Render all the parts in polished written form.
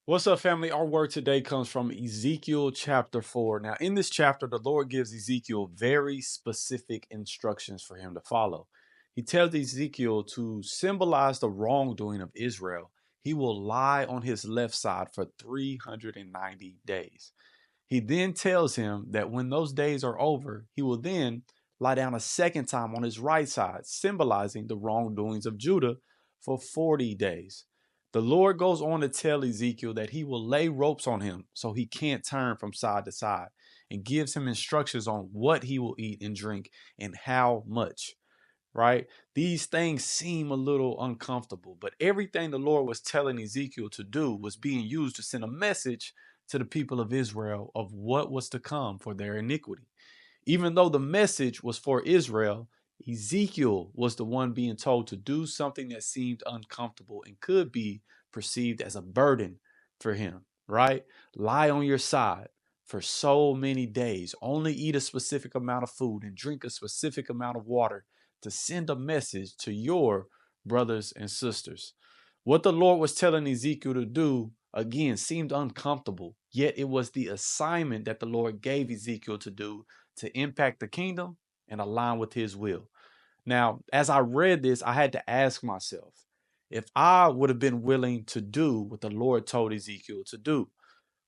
What's up, family? Our word today comes from Ezekiel chapter 4. Now, in this chapter, the Lord gives Ezekiel very specific instructions for him to follow. He tells Ezekiel to symbolize the wrongdoing of Israel. He will lie on his left side for 390 days. He then tells him that when those days are over, he will then lie down a second time on his right side, symbolizing the wrongdoings of Judah for 40 days. The Lord goes on to tell Ezekiel that he will lay ropes on him so he can't turn from side to side, and gives him instructions on what he will eat and drink and how much. Right? These things seem a little uncomfortable, but everything the Lord was telling Ezekiel to do was being used to send a message to the people of Israel of what was to come for their iniquity. Even though the message was for Israel, Ezekiel was the one being told to do something that seemed uncomfortable and could be perceived as a burden for him, right? Lie on your side for so many days, only eat a specific amount of food and drink a specific amount of water to send a message to your brothers and sisters. What the Lord was telling Ezekiel to do, again, seemed uncomfortable, yet it was the assignment that the Lord gave Ezekiel to do to impact the kingdom and align with his will. Now, as I read this, I had to ask myself if I would have been willing to do what the Lord told Ezekiel to do.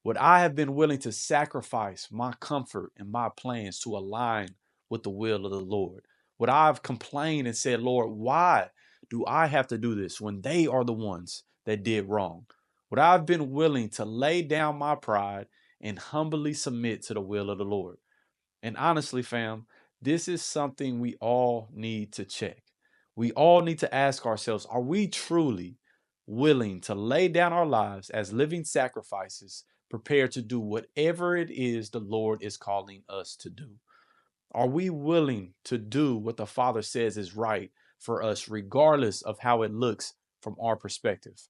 Would I have been willing to sacrifice my comfort and my plans to align with the will of the Lord? Would I have complained and said, Lord, why do I have to do this when they are the ones that did wrong? Would I have been willing to lay down my pride and humbly submit to the will of the Lord? And honestly, fam, this is something we all need to check. We all need to ask ourselves, are we truly willing to lay down our lives as living sacrifices, prepared to do whatever it is the Lord is calling us to do? Are we willing to do what the Father says is right for us, regardless of how it looks from our perspective?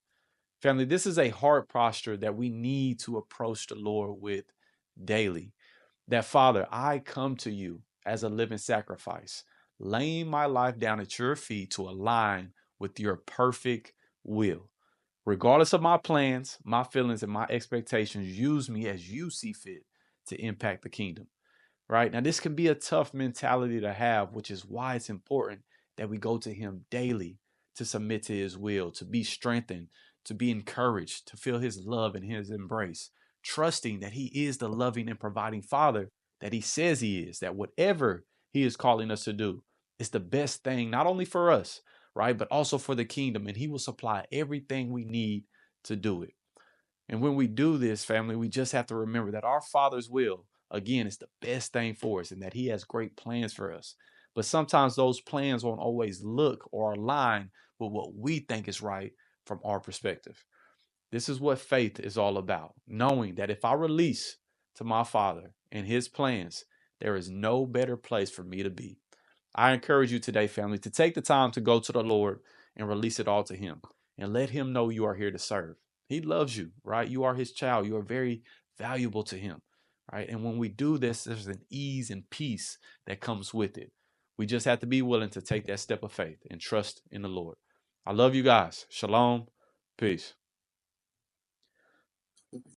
Family, this is a heart posture that we need to approach the Lord with daily. That, Father, I come to you as a living sacrifice, laying my life down at your feet to align with your perfect will. Regardless of my plans, my feelings, and my expectations, use me as you see fit to impact the kingdom. Right? Now, this can be a tough mentality to have, which is why it's important that we go to him daily to submit to his will, to be strengthened, to be encouraged, to feel his love and his embrace, trusting that he is the loving and providing father that he says he is, that whatever he is calling us to do is the best thing, not only for us, right, but also for the kingdom. And he will supply everything we need to do it. And when we do this, family, we just have to remember that our Father's will, again, is the best thing for us and that He has great plans for us. But sometimes those plans won't always look or align with what we think is right from our perspective. This is what faith is all about, knowing that if I release to my Father and His plans, there is no better place for me to be. I encourage you today, family, to take the time to go to the Lord and release it all to Him and let Him know you are here to serve. He loves you, right? You are His child. You are very valuable to Him, right? And when we do this, there's an ease and peace that comes with it. We just have to be willing to take that step of faith and trust in the Lord. I love you guys. Shalom. Peace.